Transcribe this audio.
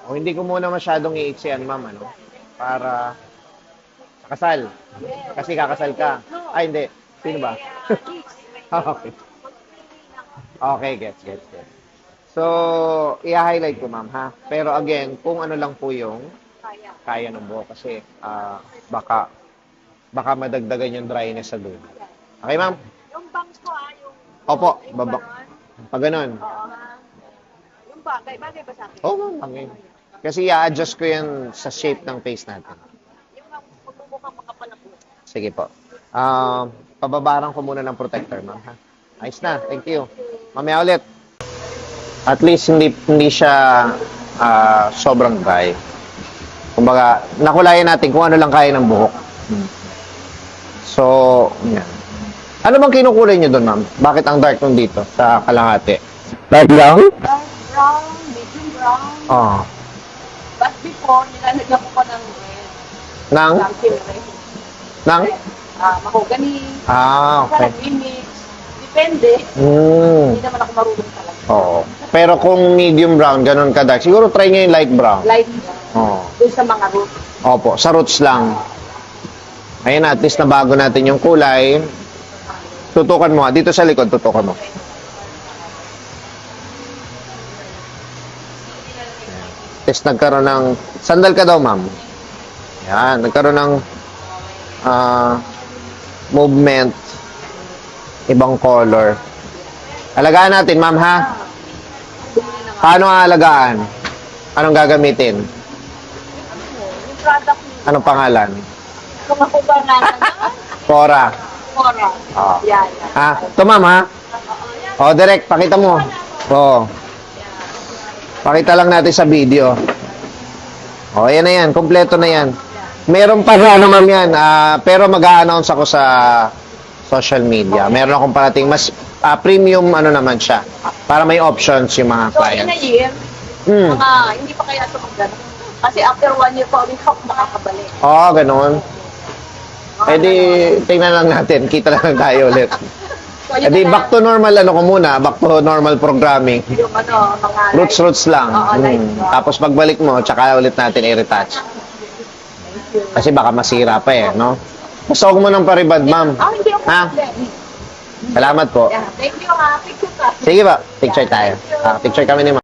O hindi ko muna masyadong iiksian, ma'am, ano? Para sa kasal. Kasi kakasal ka. Ay, hindi. Sino ba? Okay. Okay, gets. So, i-highlight ko, ma'am, ha? Pero again, kung ano lang po yung kaya ng buhok. Kasi baka madagdagan yung dryness sa dulo. Okay, ma'am? Yung bangs ko yung Opo, yung baba. ganon. Pag ganun. Oo. Yung bagay ba sa akin? Oo, ma'am. Okay. Kasi i-adjust ko yan sa shape ng face natin. Yung magmumukhang makapal na buhok. Sige po. Pababaran ko muna ng protector, ma'am, ha? Ayos na. Thank you. Mamaya ulit. At least hindi siya sobrang dry. Kumbaga, nakulayan natin kung ano lang kaya ng buhok. So, yan. Ano bang kinukulay niyo doon, ma'am? Bakit ang dark nung dito sa kalahati? Dark brown? Dark brown, medium brown. Oh. But before, nilalagyan ko pa ng red. Nang? Something red. Nang? Mahogany. Okay. Remix. Depende. Mm. Hindi naman ako marunong talaga. Oo. Pero kung medium brown, ganun ka dark, siguro try niyo yung light brown. Light brown. Oo. Doon sa mga roots. Opo, sa roots lang. Ayun, at least nabago natin yung kulay. Tutukan mo. Dito sa likod, tutukan mo. Tapos nagkaroon ng... Sandal ka daw, ma'am. Yan, nagkaroon ng movement. Ibang color. Alagaan natin, ma'am, ha? Paano aalagaan? Anong gagamitin? Yung product niyo. Anong pangalan? Kung ako ba na Cora. Cora. Oo. Yan. Ha? Ito, ma'am, ha? O, direct, pakita mo. Oo. Pakita lang natin sa video. O, yan na yan. Kompleto na yan. Meron pa na ano, ma'am, yan. Pero mag-a-announce ako sa social media. Meron akong parating mas premium ano naman siya. Para may options yung mga So, in a clients. year, Hmm. hindi pa kaya ito magdano. Kasi after 1 year pa ulit ako makakabalik. Oo, ganun. Eh di, tingnan lang natin. Kita lang tayo ulit. So, Eh di, back to normal ano ko muna. Back to normal programming. yung mga Roots lang. Oo, light brown. Tapos pagbalik mo, tsaka ulit natin i-retouch. Kasi baka masira pa eh, no? Basta huwag mo ng paribad, ma'am. Hindi ako Ha? problem. Salamat po. Yeah, thank you ha. Picture ka. Sige ba? Picture tayo. Picture kami ni ma'am.